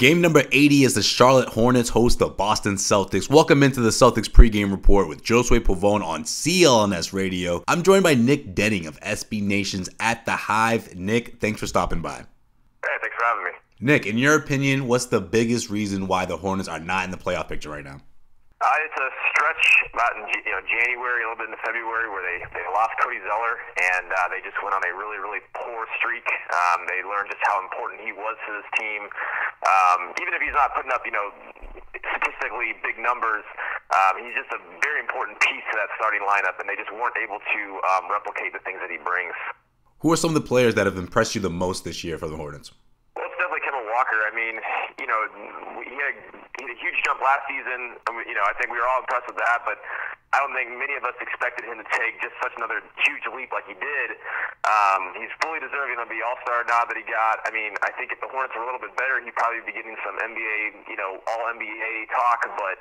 Game number 80 is the Charlotte Hornets host the Boston Celtics. Welcome into the Celtics pregame report with Josue Pavone on CLNS Radio. I'm joined by Nick Denning of SB Nation's At The Hive. Nick, thanks for stopping by. Hey, thanks for having me. Nick, in your opinion, what's the biggest reason why the Hornets are not in the playoff picture right now? It's a stretch about in January, a little bit into February, where they lost Cody Zeller, and they just went on a really, really poor streak. They learned just how important he was to this team. Even if he's not putting up, statistically big numbers, he's just a very important piece to that starting lineup, and they just weren't able to replicate the things that he brings. Who are some of the players that have impressed you the most this year for the Hornets? Well, it's definitely Kemba Walker. I mean, he had a huge jump last season. I think we were all impressed with that, but I don't think many of us expected him to take just such another huge leap like he did. He's fully deserving of the All-Star nod that he got. I mean, I think if the Hornets were a little bit better, he'd probably be getting some NBA, All-NBA talk, but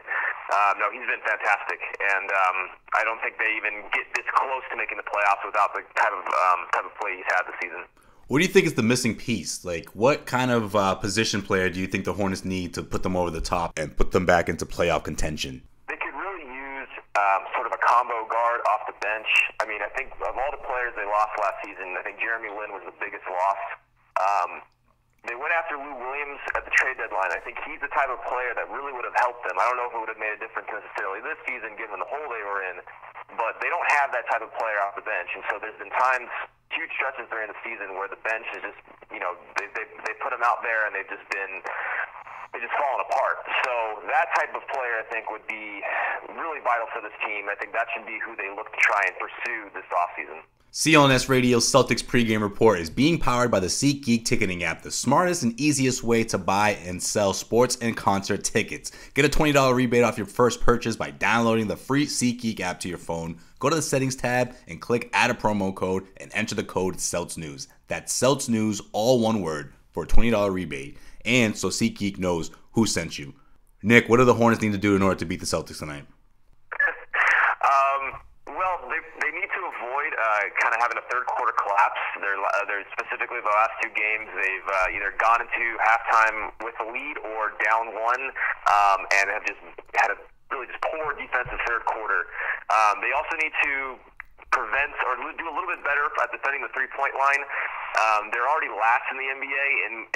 no, he's been fantastic. And I don't think they even get this close to making the playoffs without the type of play he's had this season. What do you think is the missing piece? Like, what kind of position player do you think the Hornets need to put them over the top and put them back into playoff contention? They could really use sort of a combo guard off the bench. I mean, I think of all the players they lost last season, I think Jeremy Lin was the biggest loss. They went after Lou Williams at the trade deadline. I think he's the type of player that really would have helped them. I don't know if it would have made a difference necessarily this season, given the hole they were in, but they don't have that type of player off the bench. And so there's been times, huge stretches during the season where the bench is just, they put them out there and they've just fallen apart. So that type of player, I think, would be really vital for this team. I think that should be who they look to try and pursue this offseason. CLNS Radio's Celtics pregame report is being powered by the SeatGeek ticketing app, the smartest and easiest way to buy and sell sports and concert tickets. Get a $20 rebate off your first purchase by downloading the free SeatGeek app to your phone. Go to the settings tab and click add a promo code and enter the code CELTSNEWS. That's CELTSNEWS, all one word, for a $20 rebate. And so SeatGeek knows who sent you. Nick, what do the Hornets need to do in order to beat the Celtics tonight? They need to avoid kind of having a third quarter collapse. They're specifically the last two games, they've either gone into halftime with a lead or down one, and have just had a really just poor defensive third quarter. They also need to prevent or do a little bit better at defending the three-point line. They're already last in the NBA in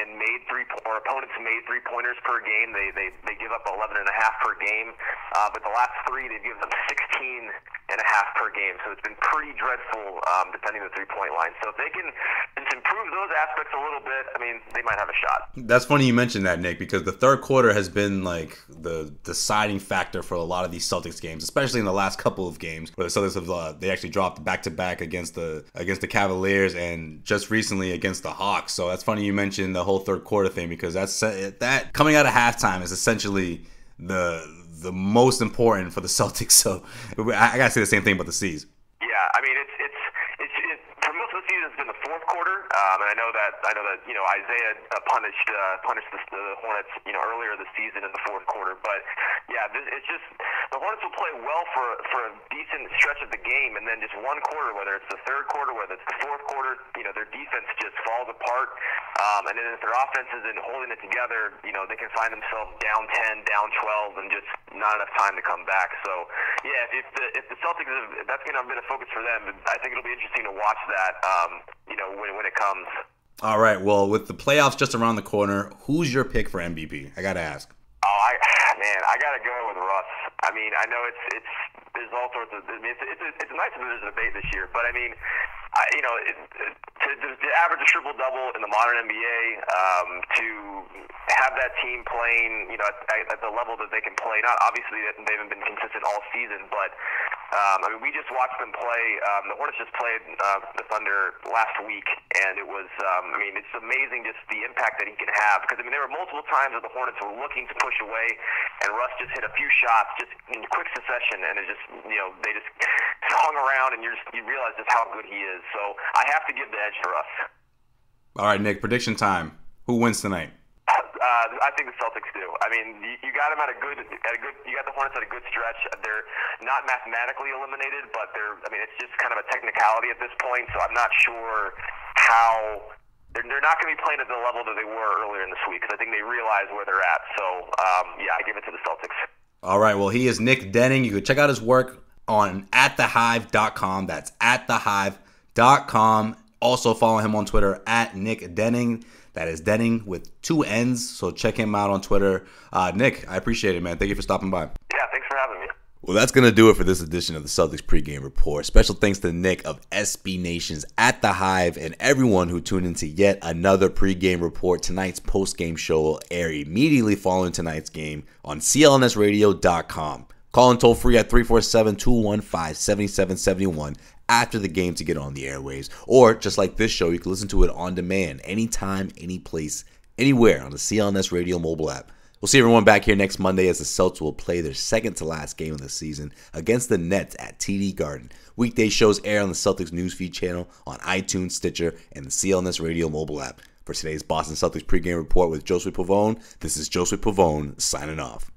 opponents made three-pointers per game. They give up 11.5 per game, but the last three they've given them 16.5 per game. So it's been pretty dreadful defending the three-point line. So if they can just improve those aspects a little bit, I mean, they might have a shot. That's funny you mentioned that, Nick, because the third quarter has been like the deciding factor for a lot of these Celtics games, especially in the last couple of games where the Celtics have they actually dropped back-to-back against the Cavaliers and just recently against the Hawks. So that's funny you mentioned the whole third quarter thing, because that coming out of halftime is essentially the most important for the Celtics. So I gotta say the same thing about the C's. Yeah, I mean it's for most of the season it's been the fourth quarter, and I know that Isaiah punished the Hornets earlier this season in the fourth quarter, but yeah, it's just the Hornets will play well for a decent stretch of the game, and then just one quarter, whether it's the third quarter, whether it's the fourth quarter, their defense just falls apart, and then if their offense isn't holding it together, they can find themselves down 10, down 12, and just not enough time to come back. So yeah, if the Celtics that's going to have been a focus for them, I think it'll be interesting to watch that when it comes. All right, well, with the playoffs just around the corner, who's your pick for MVP? I gotta ask. I gotta go with Russ. I mean, I know there's all sorts of. I mean, it's nice that there's a debate this year, but I mean, to average a triple double in the modern NBA, to have that team playing, at the level that they can play. Not obviously they haven't been consistent all season, but I mean, we just watched them play. The Hornets just played the Thunder last week, and it was. I mean, it's amazing just the impact that he can have. Because I mean, there were multiple times that the Hornets were looking to push away, and Russ just hit a few shots just in quick succession, and it just they just hung around, and you realize just how good he is. So I have to give the edge to Russ. All right, Nick. Prediction time. Who wins tonight? I think the Celtics do. I mean, you got them you got the Hornets at a good stretch. They're not mathematically eliminated, but it's just kind of a technicality at this point. So I'm not sure how they're not going to be playing at the level that they were earlier in this week, because I think they realize where they're at. So, yeah, I give it to the Celtics. All right, well, he is Nick Denning. You can check out his work on @thehive.com. That's @thehive.com. Also follow him on Twitter @Nick Denning. That is Denning with 2 N's. So check him out on Twitter. Nick, I appreciate it, man. Thank you for stopping by. Yeah, thanks for having me. Well, that's going to do it for this edition of the Celtics pregame report. Special thanks to Nick of SB Nation's The Hive and everyone who tuned into yet another pregame report. Tonight's postgame show will air immediately following tonight's game on clnsradio.com. Call in toll free at 347-215-7771 after the game to get on the airwaves. Or, just like this show, you can listen to it on demand anytime, any place, anywhere on the CLNS Radio mobile app. We'll see everyone back here next Monday as the Celtics will play their second to last game of the season against the Nets at TD Garden. Weekday shows air on the Celtics Newsfeed channel, on iTunes, Stitcher, and the CLNS Radio mobile app. For today's Boston Celtics pregame report with Joseph Pavone, this is Joseph Pavone signing off.